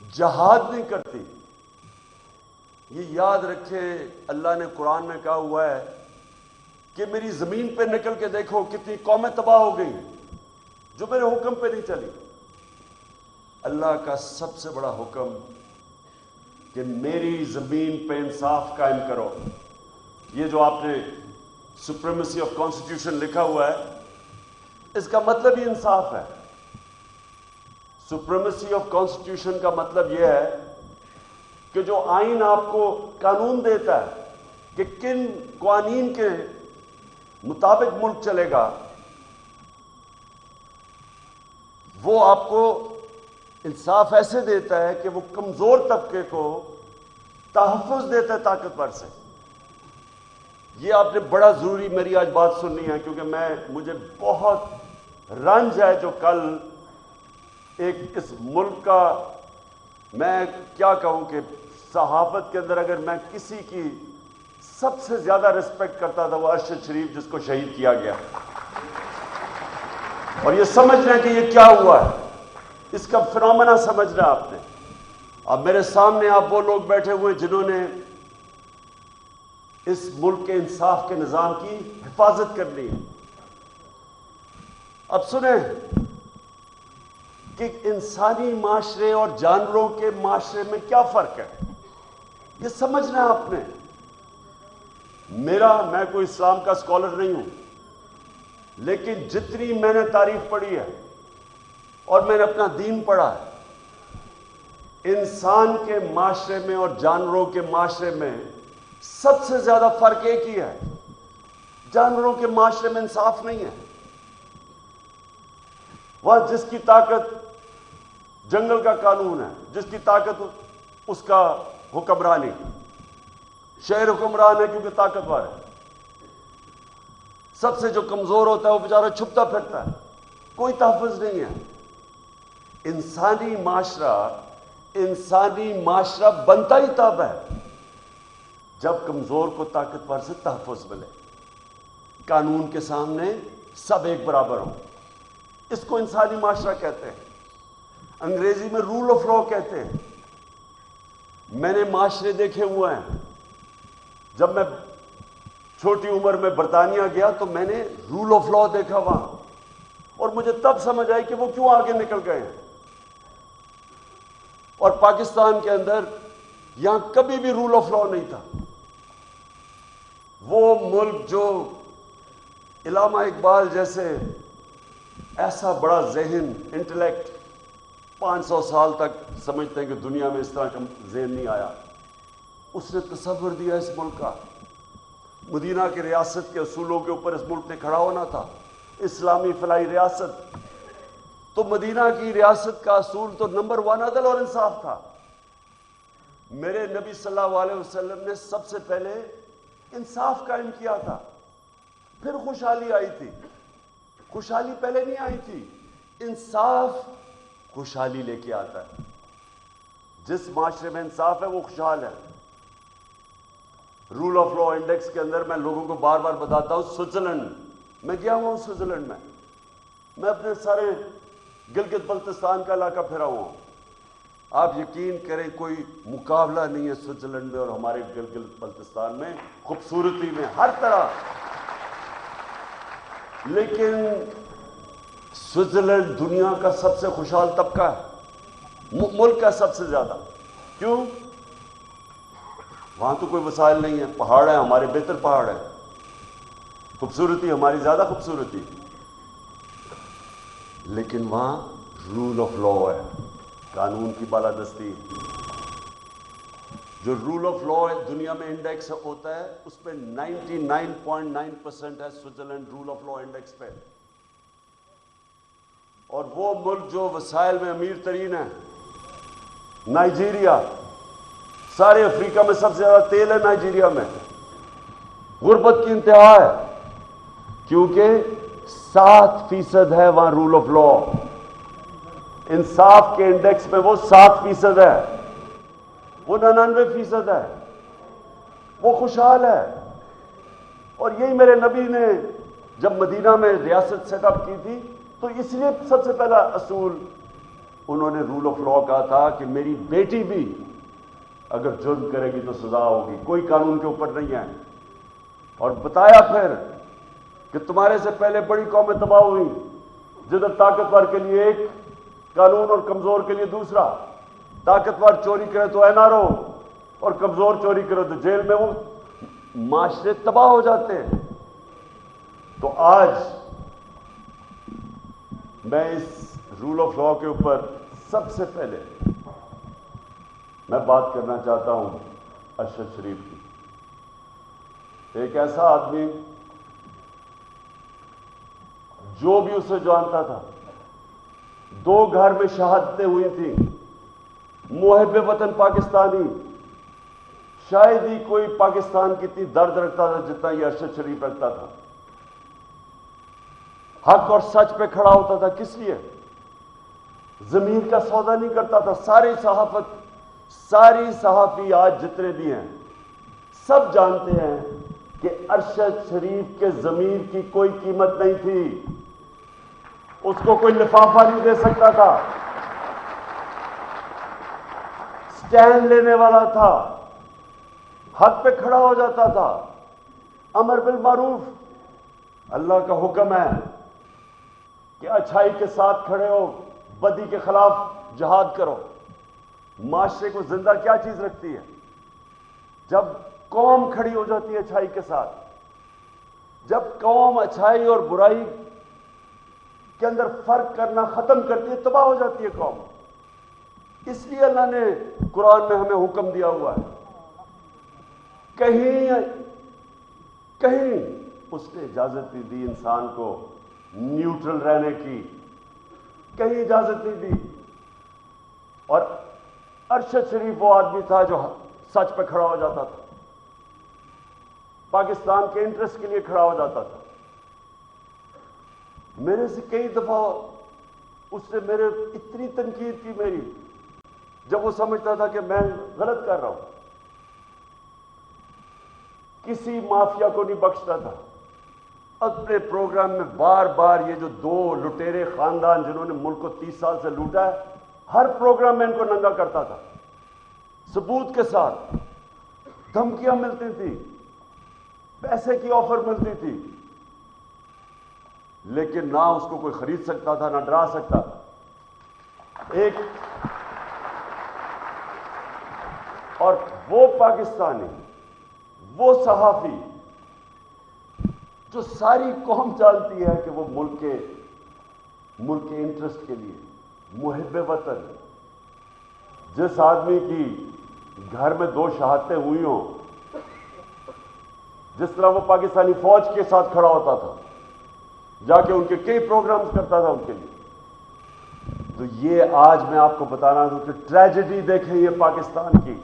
جہاد نہیں کرتی. یہ یاد رکھے اللہ نے قرآن میں کہا ہوا ہے کہ میری زمین پہ نکل کے دیکھو کتنی قومیں تباہ ہو گئی جو میرے حکم پہ نہیں چلی. اللہ کا سب سے بڑا حکم کہ میری زمین پہ انصاف قائم کرو. یہ جو آپ نے سپریمیسی آف کانسٹیٹیوشن لکھا ہوا ہے اس کا مطلب ہی انصاف ہے. سپریمیسی آف کانسٹیٹیوشن کا مطلب یہ ہے کہ جو آئین آپ کو قانون دیتا ہے کہ کن قوانین کے مطابق ملک چلے گا، وہ آپ کو انصاف ایسے دیتا ہے کہ وہ کمزور طبقے کو تحفظ دیتا ہے طاقتور سے. یہ آپ نے بڑا ضروری میری آج بات سننی ہے، کیونکہ مجھے بہت رنج ہے جو کل ایک اس ملک کا، میں کیا کہوں کہ صحافت کے اندر اگر میں کسی کی سب سے زیادہ رسپیکٹ کرتا تھا وہ ارشد شریف جس کو شہید کیا گیا. اور یہ سمجھ رہے ہیں کہ یہ کیا ہوا ہے، اس کا فنامنا سمجھ رہے ہیں آپ نے. اب میرے سامنے آپ وہ لوگ بیٹھے ہوئے جنہوں نے اس ملک کے انصاف کے نظام کی حفاظت کرنی ہے. اب سنیں کہ انسانی معاشرے اور جانوروں کے معاشرے میں کیا فرق ہے، یہ سمجھنا ہے آپ نے. میں کوئی اسلام کا اسکالر نہیں ہوں، لیکن جتنی میں نے تاریخ پڑھی ہے اور میں نے اپنا دین پڑھا ہے، انسان کے معاشرے میں اور جانوروں کے معاشرے میں سب سے زیادہ فرق ایک ہی ہے. جانوروں کے معاشرے میں انصاف نہیں ہے. وہاں جس کی طاقت جنگل کا قانون ہے، جس کی طاقت اس کا حکمرانی. شہر حکمران ہے کیونکہ طاقتور ہے. سب سے جو کمزور ہوتا ہے وہ بیچارہ چھپتا پھرتا ہے، کوئی تحفظ نہیں ہے. انسانی معاشرہ بنتا ہی تب ہے جب کمزور کو طاقتور سے تحفظ ملے. قانون کے سامنے سب ایک برابر ہوں. اس کو انسانی معاشرہ کہتے ہیں. انگریزی میں رول آف لا کہتے ہیں. میں نے معاشرے دیکھے ہوئے ہیں. جب میں چھوٹی عمر میں برطانیہ گیا تو میں نے رول آف لا دیکھا وہاں، اور مجھے تب سمجھ آئی کہ وہ کیوں آگے نکل گئے ہیں. اور پاکستان کے اندر یہاں کبھی بھی رول آف لا نہیں تھا. وہ ملک جو علامہ اقبال جیسے ایسا بڑا ذہن، انٹلیکٹ 500 سال تک سمجھتے ہیں کہ دنیا میں اس طرح کا ذہن نہیں آیا، اس نے تصور دیا اس ملک کا. مدینہ کی ریاست کے اصولوں کے اوپر اس ملک نے کھڑا ہونا تھا. اسلامی فلاحی ریاست، تو مدینہ کی ریاست کا اصول تو نمبر 1 عدل اور انصاف تھا. میرے نبی صلی اللہ علیہ وسلم نے سب سے پہلے انصاف قائم کیا تھا، پھر خوشحالی آئی تھی. خوشحالی پہلے نہیں آئی تھی، انصاف خوشحالی لے کے آتا ہے. جس معاشرے میں انصاف ہے وہ خوشحال ہے. رول آف لا انڈیکس کے اندر میں لوگوں کو بار بار بتاتا ہوں، سوئٹزرلینڈ میں گیا ہوں. سوئٹزرلینڈ میں اپنے سارے گلگت بلتستان کا علاقہ پھرا ہوا ہوں. آپ یقین کریں کوئی مقابلہ نہیں ہے سوئٹزرلینڈ میں اور ہمارے گلگت بلتستان میں، خوبصورتی میں، ہر طرح. لیکن سوئٹزرلینڈ دنیا کا سب سے خوشحال طبقہ ہے، ملک کا سب سے زیادہ. کیوں؟ وہاں تو کوئی وسائل نہیں ہے. پہاڑ ہیں، ہمارے بہتر پہاڑ ہیں، خوبصورتی ہماری زیادہ خوبصورتی. لیکن وہاں رول آف لا ہے، قانون کی بالادستی. جو رول آف لا دنیا میں انڈیکس ہوتا ہے اس پہ 99.9% ہے Switzerland rule of law index پہ. اور وہ ملک جو وسائل میں امیر ترین ہے، نائجیریا، سارے افریقہ میں سب سے زیادہ تیل ہے نائجیریا میں. غربت کی انتہا ہے کیونکہ 7% ہے وہاں رول آف لا. انصاف کے انڈیکس میں وہ 7% ہے، وہ 99% ہے. وہ خوشحال ہے. اور یہی میرے نبی نے جب مدینہ میں ریاست سیٹ اپ کی تھی تو اس لیے سب سے پہلا اصول انہوں نے رول آف لا کہا تھا کہ میری بیٹی بھی اگر جرم کرے گی تو سزا ہوگی، کوئی قانون کے اوپر نہیں ہے. اور بتایا پھر کہ تمہارے سے پہلے بڑی قومیں تباہ ہوئی جدھر طاقتور کے لیے ایک قانون اور کمزور کے لیے دوسرا. طاقتور چوری کرے تو این آر او اور کمزور چوری کرے تو جیل میں. وہ معاشرے تباہ ہو جاتے ہیں. تو آج میں اس رول آف لا کے اوپر سب سے پہلے میں بات کرنا چاہتا ہوں ارشد شریف کی. ایک ایسا آدمی جو بھی اسے جانتا تھا، 2 گھر میں شہادتیں ہوئی تھیں، محب وطن پاکستانی. شاید ہی کوئی پاکستان کی اتنی درد رکھتا تھا جتنا یہ ارشد شریف رکھتا تھا. حق اور سچ پہ کھڑا ہوتا تھا. کس لیے؟ ضمیر کا سودا نہیں کرتا تھا. ساری صحافی آج جتنے بھی ہیں سب جانتے ہیں کہ ارشد شریف کے ضمیر کی کوئی قیمت نہیں تھی. اس کو کوئی لفافہ نہیں دے سکتا تھا. سٹینڈ لینے والا تھا، حق پہ کھڑا ہو جاتا تھا. امر بالمعروف، اللہ کا حکم ہے کہ اچھائی کے ساتھ کھڑے ہو، بدی کے خلاف جہاد کرو. معاشرے کو زندہ کیا چیز رکھتی ہے؟ جب قوم کھڑی ہو جاتی ہے اچھائی کے ساتھ. جب قوم اچھائی اور برائی کے اندر فرق کرنا ختم کرتی ہے، تباہ ہو جاتی ہے قوم. اس لیے اللہ نے قرآن میں ہمیں حکم دیا ہوا ہے. کہیں اس نے اجازت نہیں دی انسان کو نیوٹرل رہنے کی، کہیں اجازت نہیں دی. اور ارشد شریف وہ آدمی تھا جو سچ پہ کھڑا ہو جاتا تھا، پاکستان کے انٹرسٹ کے لیے کھڑا ہو جاتا تھا. میرے سے کئی دفعہ اس نے میرے اتنی تنقید کی میری، جب وہ سمجھتا تھا کہ میں غلط کر رہا ہوں. کسی مافیا کو نہیں بخشتا تھا. اپنے پروگرام میں بار بار یہ جو 2 لٹیرے خاندان جنہوں نے ملک کو 30 سال سے لوٹا ہے، ہر پروگرام میں ان کو ننگا کرتا تھا، ثبوت کے ساتھ. دھمکیاں ملتی تھی، پیسے کی آفر ملتی تھی، لیکن نہ اس کو کوئی خرید سکتا تھا، نہ ڈرا سکتا تھا. اور وہ پاکستانی، وہ صحافی جو ساری قوم جانتی ہے کہ وہ ملک کے انٹرسٹ کے لیے محب وطن، جس آدمی کی گھر میں 2 شہادتیں ہوئی ہوں، جس طرح وہ پاکستانی فوج کے ساتھ کھڑا ہوتا تھا، جا کے ان کے کئی پروگرامز کرتا تھا ان کے لیے. تو یہ آج میں آپ کو بتانا ہوں کہ ٹریجڈی دیکھیں یہ پاکستان کی.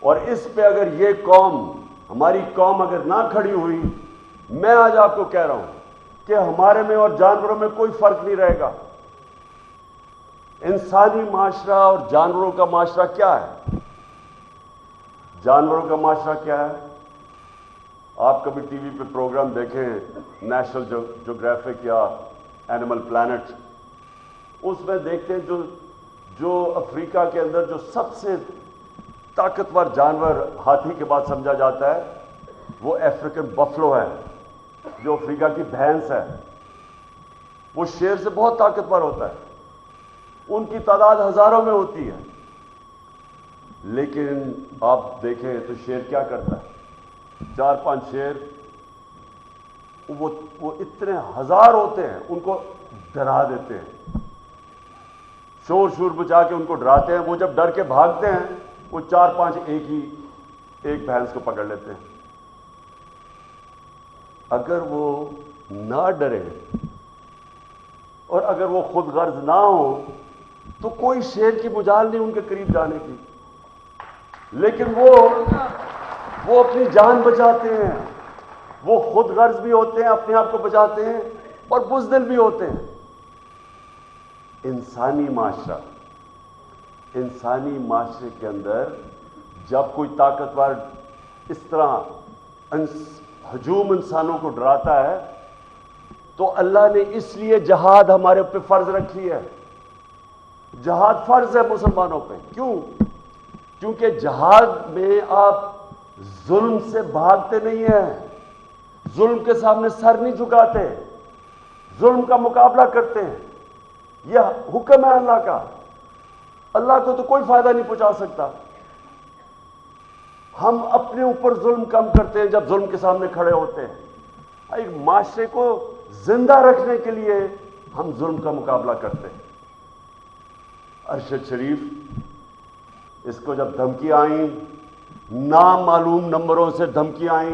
اور اس پہ اگر یہ قوم، ہماری قوم اگر نہ کھڑی ہوئی، میں آج آپ کو کہہ رہا ہوں کہ ہمارے میں اور جانوروں میں کوئی فرق نہیں رہے گا. انسانی معاشرہ اور جانوروں کا معاشرہ کیا ہے؟ جانوروں کا معاشرہ کیا ہے؟ آپ کبھی ٹی وی پہ پروگرام دیکھیں، نیشنل جیوگرافک یا اینیمل پلانٹ، اس میں دیکھتے ہیں جو افریقہ کے اندر جو سب سے طاقتور جانور ہاتھی کے بعد سمجھا جاتا ہے، وہ افریقن بفلو ہے، جو افریقہ کی بھینس ہے. وہ شیر سے بہت طاقتور ہوتا ہے، ان کی تعداد ہزاروں میں ہوتی ہے. لیکن آپ دیکھیں تو شیر کیا کرتا ہے؟ 4-5 شیر، وہ اتنے ہزار ہوتے ہیں، ان کو ڈرا دیتے ہیں، شور بچا کے ان کو ڈراتے ہیں. وہ جب ڈر کے بھاگتے ہیں، وہ 4-5 ایک بھینس کو پکڑ لیتے ہیں. اگر وہ نہ ڈرے اور اگر وہ خود غرض نہ ہو تو کوئی شیر کی مجال نہیں ان کے قریب جانے کی. لیکن وہ اپنی جان بچاتے ہیں، وہ خود غرض بھی ہوتے ہیں، اپنے آپ کو بچاتے ہیں، اور بزدل بھی ہوتے ہیں. انسانی معاشرے کے اندر جب کوئی طاقتور اس طرح ہجوم انسانوں کو ڈراتا ہے تو اللہ نے اس لیے جہاد ہمارے اوپر فرض رکھی ہے جہاد فرض ہے مسلمانوں پہ. کیوں؟ کیونکہ جہاد میں آپ ظلم سے بھاگتے نہیں ہیں, ظلم کے سامنے سر نہیں جھکاتے, ظلم کا مقابلہ کرتے ہیں. یہ حکم ہے اللہ کا. اللہ کو تو کوئی فائدہ نہیں پہنچا سکتا. ہم اپنے اوپر ظلم کم کرتے ہیں جب ظلم کے سامنے کھڑے ہوتے ہیں. ایک معاشرے کو زندہ رکھنے کے لیے ہم ظلم کا مقابلہ کرتے ہیں. ارشد شریف اس کو جب دھمکی آئیں, نامعلوم نمبروں سے دھمکی آئیں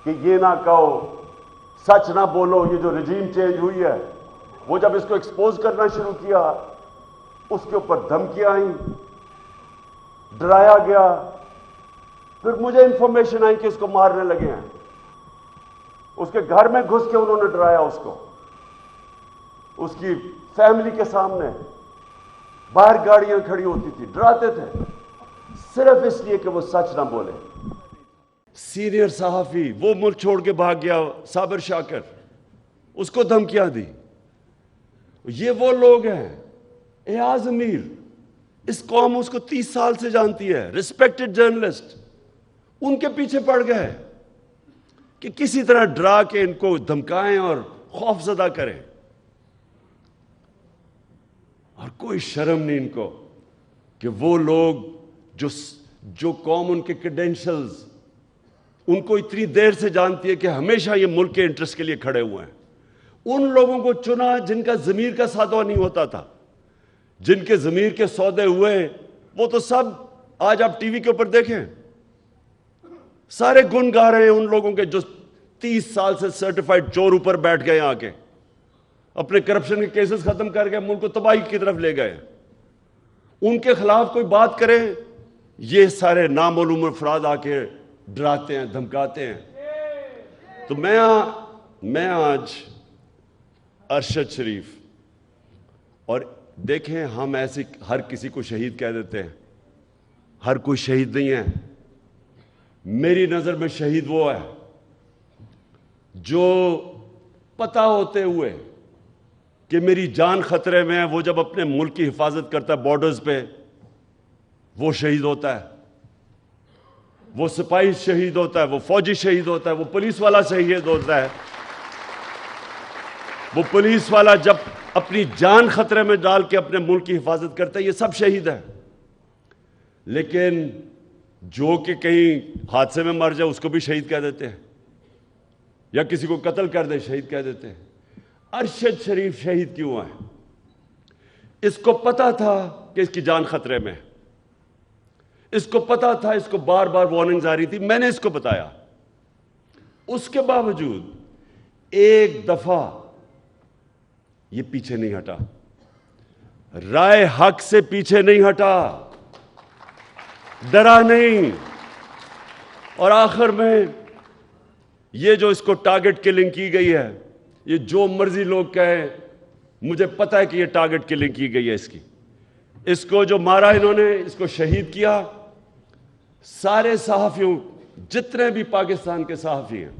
کہ یہ نہ کہو, سچ نہ بولو, یہ جو رجیم چینج ہوئی ہے, وہ جب اس کو ایکسپوز کرنا شروع کیا, اس کے اوپر دھمکی آئیں, ڈرایا گیا. پھر مجھے انفارمیشن آئی کہ اس کو مارنے لگے ہیں. اس کے گھر میں گھس کے انہوں نے ڈرایا اس کو, اس کی فیملی کے سامنے. باہر گاڑیاں کھڑی ہوتی تھی, ڈراتے تھے صرف اس لیے کہ وہ سچ نہ بولے. سینئر صحافی وہ ملک چھوڑ کے بھاگ گیا, صابر شاکر, اس کو دھمکیاں دی. یہ وہ لوگ ہیں. ایاز امیر, اس قوم اس کو 30 سال سے جانتی ہے, ریسپیکٹڈ جرنلسٹ, ان کے پیچھے پڑ گئے کہ کسی طرح ڈرا کے ان کو دھمکائیں اور خوف زدہ کریں. اور کوئی شرم نہیں ان کو کہ وہ لوگ جو قوم ان کے کریڈینشلز ان کو اتنی دیر سے جانتی ہے کہ ہمیشہ یہ ملک کے انٹرسٹ کے لیے کھڑے ہوئے ہیں, ان لوگوں کو چنا جن کا ضمیر کا سودا نہیں ہوتا تھا. جن کے ضمیر کے سودے ہوئے وہ تو سب آج آپ ٹی وی کے اوپر دیکھیں, سارے گن گا رہے ہیں ان لوگوں کے جو 30 سال سے سرٹیفائڈ چور اوپر بیٹھ گئے, آ کے اپنے کرپشن کے کیسز ختم کر کے ملک کو تباہی کی طرف لے گئے. ان کے خلاف کوئی بات کرے, یہ سارے نامعلوم افراد آ کے ڈراتے ہیں, دھمکاتے ہیں. تو میں آج ارشد شریف, اور دیکھیں ہم ایسے ہر کسی کو شہید کہہ دیتے ہیں, ہر کوئی شہید نہیں ہے. میری نظر میں شہید وہ ہے جو پتہ ہوتے ہوئے کہ میری جان خطرے میں ہے, وہ جب اپنے ملک کی حفاظت کرتا ہے بارڈرز پہ, وہ شہید ہوتا ہے. وہ سپاہی شہید ہوتا ہے, وہ فوجی شہید ہوتا ہے, وہ پولیس والا شہید ہوتا ہے. وہ پولیس والا جب اپنی جان خطرے میں ڈال کے اپنے ملک کی حفاظت کرتا ہے, یہ سب شہید ہیں. لیکن جو کہ کہیں حادثے میں مر جائے اس کو بھی شہید کہہ دیتے ہیں, یا کسی کو قتل کر دے شہید کہہ دیتے ہیں. ارشد شریف شہید کیوں ہے؟ اس کو پتا تھا کہ اس کی جان خطرے میں, اس کو پتا تھا, اس کو بار بار وارننگز آ رہی تھی, میں نے اس کو بتایا. اس کے باوجود ایک دفعہ یہ پیچھے نہیں ہٹا, رائے حق سے پیچھے نہیں ہٹا, ڈرا نہیں. اور آخر میں یہ جو اس کو ٹارگٹ کلنگ کی گئی ہے, یہ جو مرضی لوگ کہیں, مجھے پتا ہے کہ یہ ٹارگٹ کلنگ کی گئی ہے اس کی. اس کو جو مارا انہوں نے, اس کو شہید کیا. سارے صحافیوں, جتنے بھی پاکستان کے صحافی ہیں,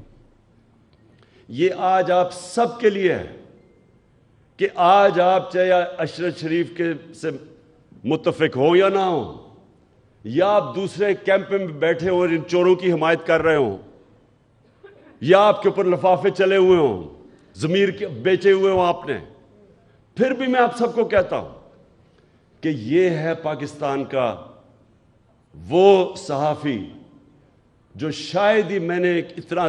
یہ آج آپ سب کے لیے ہے کہ آج آپ چاہے ارشد شریف کے سے متفق ہوں یا نہ ہوں, یا آپ دوسرے کیمپ میں بیٹھے ہوں اور ان چوروں کی حمایت کر رہے ہوں, یا آپ کے اوپر لفافے چلے ہوئے ہوں, ضمیر کے بیچے ہوئے ہوں آپ نے, پھر بھی میں آپ سب کو کہتا ہوں کہ یہ ہے پاکستان کا وہ صحافی جو شاید ہی میں نے اتنا